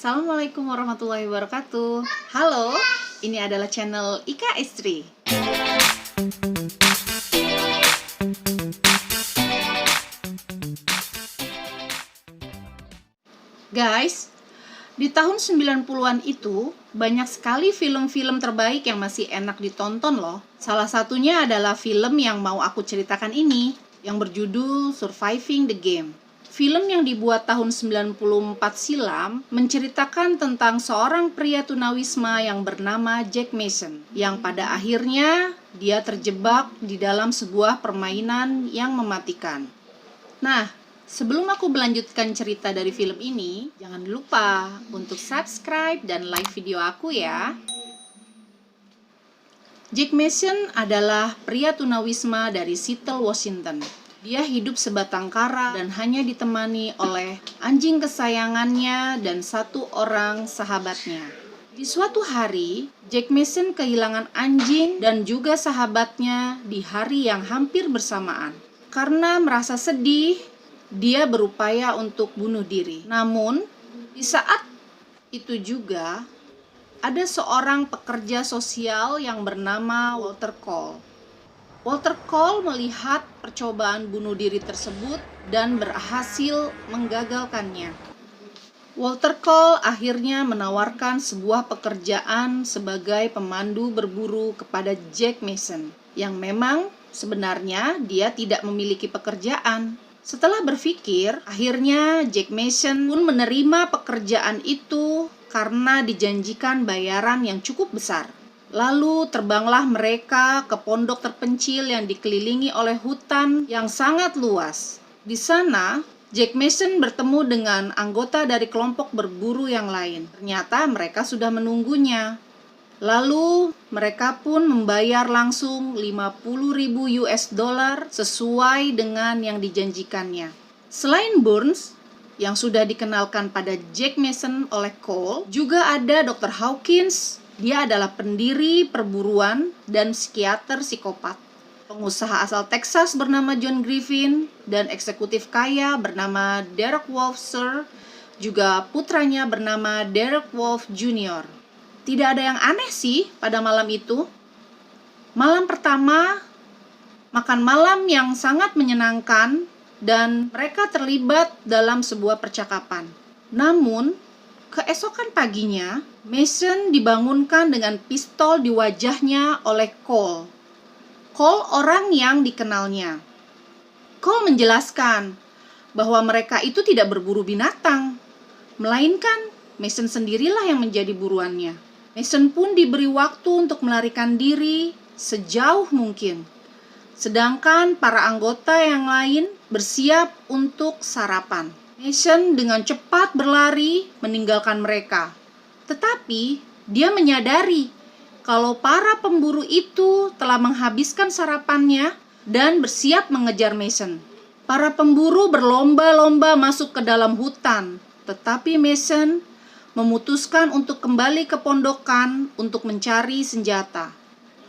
Assalamualaikum warahmatullahi wabarakatuh. Halo, ini adalah channel Ika Istri. Guys, di tahun 90-an itu banyak sekali film-film terbaik yang masih enak ditonton loh. Salah satunya adalah film yang mau aku ceritakan ini, yang berjudul Surviving the Game. Film yang dibuat tahun 94 silam menceritakan tentang seorang pria tunawisma yang bernama Jack Mason, yang pada akhirnya dia terjebak di dalam sebuah permainan yang mematikan. Nah, sebelum aku melanjutkan cerita dari film ini, jangan lupa untuk subscribe dan like video aku ya. Jack Mason adalah pria tunawisma dari Seattle, Washington. Dia hidup sebatang kara dan hanya ditemani oleh anjing kesayangannya dan satu orang sahabatnya. Di suatu hari, Jack Mason kehilangan anjing dan juga sahabatnya di hari yang hampir bersamaan. Karena merasa sedih, dia berupaya untuk bunuh diri. Namun, di saat itu juga, ada seorang pekerja sosial yang bernama Walter Cole. Walter Cole melihat percobaan bunuh diri tersebut dan berhasil menggagalkannya. Walter Cole akhirnya menawarkan sebuah pekerjaan sebagai pemandu berburu kepada Jack Mason, yang memang sebenarnya dia tidak memiliki pekerjaan. Setelah berpikir, akhirnya Jack Mason pun menerima pekerjaan itu karena dijanjikan bayaran yang cukup besar. Lalu terbanglah mereka ke pondok terpencil yang dikelilingi oleh hutan yang sangat luas. Di sana, Jack Mason bertemu dengan anggota dari kelompok berburu yang lain. Ternyata mereka sudah menunggunya. Lalu mereka pun membayar langsung 50.000 US dollar sesuai dengan yang dijanjikannya. Selain Burns, yang sudah dikenalkan pada Jack Mason oleh Cole, juga ada Dr. Hawkins. Dia adalah pendiri perburuan dan psikiater psikopat. Pengusaha asal Texas bernama John Griffin dan eksekutif kaya bernama Derek Walser, juga putranya bernama Derek Wolfe Jr. Tidak ada yang aneh sih pada malam itu. Malam pertama, makan malam yang sangat menyenangkan dan mereka terlibat dalam sebuah percakapan. Namun, keesokan paginya, Mason dibangunkan dengan pistol di wajahnya oleh Cole. Cole orang yang dikenalnya. Cole menjelaskan bahwa mereka itu tidak berburu binatang, melainkan Mason sendirilah yang menjadi buruannya. Mason pun diberi waktu untuk melarikan diri sejauh mungkin. Sedangkan para anggota yang lain bersiap untuk sarapan. Mason dengan cepat berlari meninggalkan mereka. Tetapi dia menyadari kalau para pemburu itu telah menghabiskan sarapannya dan bersiap mengejar Mason. Para pemburu berlomba-lomba masuk ke dalam hutan, tetapi Mason memutuskan untuk kembali ke pondokan untuk mencari senjata.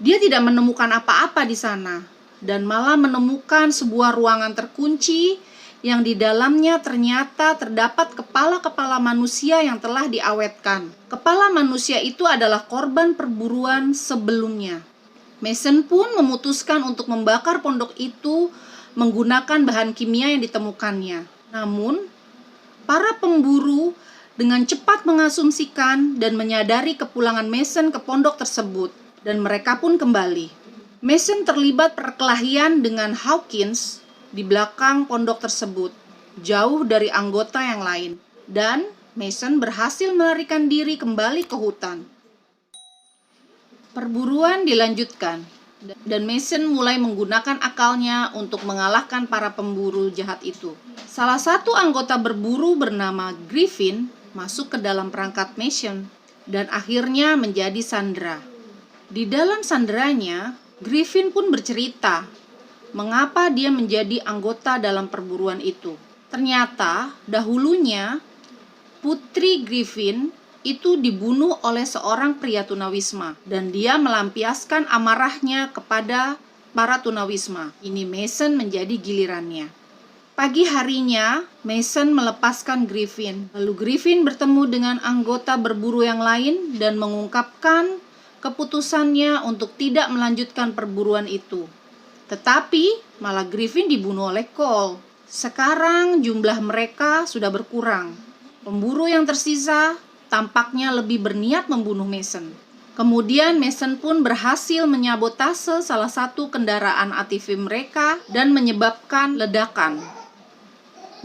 Dia tidak menemukan apa-apa di sana dan malah menemukan sebuah ruangan terkunci yang di dalamnya ternyata terdapat kepala-kepala manusia yang telah diawetkan. Kepala manusia itu adalah korban perburuan sebelumnya. Mason pun memutuskan untuk membakar pondok itu menggunakan bahan kimia yang ditemukannya. Namun, para pemburu dengan cepat mengasumsikan dan menyadari kepulangan Mason ke pondok tersebut, dan mereka pun kembali. Mason terlibat perkelahian dengan Hawkins di belakang pondok tersebut, jauh dari anggota yang lain, dan Mason berhasil melarikan diri kembali ke hutan. Perburuan dilanjutkan, dan Mason mulai menggunakan akalnya untuk mengalahkan para pemburu jahat itu. Salah satu anggota berburu bernama Griffin masuk ke dalam perangkap Mason, dan akhirnya menjadi sandera. Di dalam sanderanya, Griffin pun bercerita mengapa dia menjadi anggota dalam perburuan itu. Ternyata dahulunya Putri Griffin itu dibunuh oleh seorang pria tunawisma dan dia melampiaskan amarahnya kepada para tunawisma. Ini Mason menjadi gilirannya. Pagi harinya, Mason melepaskan Griffin. Lalu Griffin bertemu dengan anggota berburu yang lain dan mengungkapkan keputusannya untuk tidak melanjutkan perburuan itu. Tetapi malah Griffin dibunuh oleh Cole. Sekarang jumlah mereka sudah berkurang. Pemburu yang tersisa tampaknya lebih berniat membunuh Mason. Kemudian Mason pun berhasil menyabotase salah satu kendaraan ATV mereka dan menyebabkan ledakan.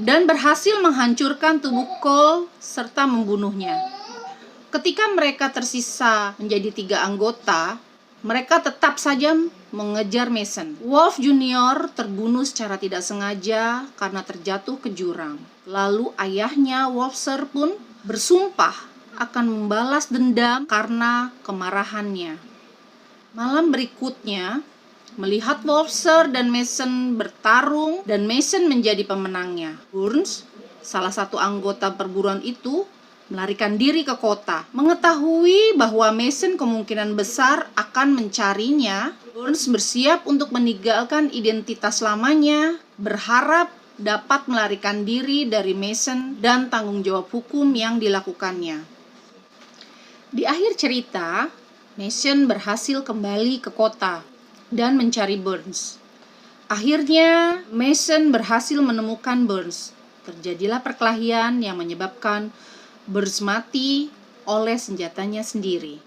Dan berhasil menghancurkan tubuh Cole serta membunuhnya. Ketika mereka tersisa menjadi 3 anggota, mereka tetap saja mengejar Mason. Wolf Junior terbunuh secara tidak sengaja karena terjatuh ke jurang. Lalu ayahnya Wolfser pun bersumpah akan membalas dendam karena kemarahannya. Malam berikutnya, melihat Wolfser dan Mason bertarung dan Mason menjadi pemenangnya, Burns, salah satu anggota perburuan itu, melarikan diri ke kota. Mengetahui bahwa Mason kemungkinan besar akan mencarinya, Burns bersiap untuk meninggalkan identitas lamanya, berharap dapat melarikan diri dari Mason dan tanggung jawab hukum yang dilakukannya. Di akhir cerita, Mason berhasil kembali ke kota dan mencari Burns. Akhirnya, Mason berhasil menemukan Burns. Terjadilah perkelahian yang menyebabkan Burns mati oleh senjatanya sendiri.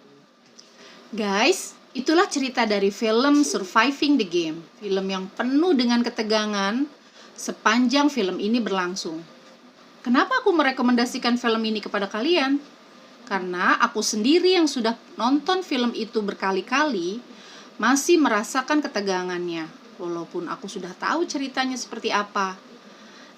Guys, itulah cerita dari film Surviving the Game. Film yang penuh dengan ketegangan sepanjang film ini berlangsung. Kenapa aku merekomendasikan film ini kepada kalian? Karena aku sendiri yang sudah nonton film itu berkali-kali masih merasakan ketegangannya, walaupun aku sudah tahu ceritanya seperti apa.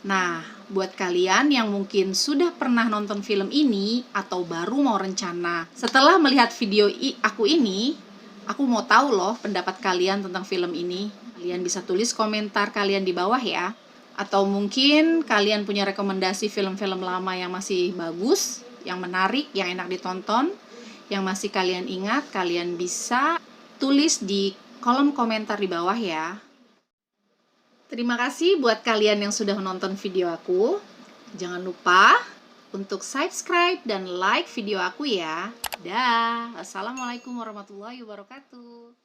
Nah, buat kalian yang mungkin sudah pernah nonton film ini atau baru mau rencana setelah melihat video aku ini, aku mau tahu loh pendapat kalian tentang film ini. Kalian bisa tulis komentar kalian di bawah ya. Atau mungkin kalian punya rekomendasi film-film lama yang masih bagus, yang menarik, yang enak ditonton, yang masih kalian ingat, kalian bisa tulis di kolom komentar di bawah ya. Terima kasih buat kalian yang sudah menonton video aku. Jangan lupa untuk subscribe dan like video aku ya. Dah. Assalamualaikum warahmatullahi wabarakatuh.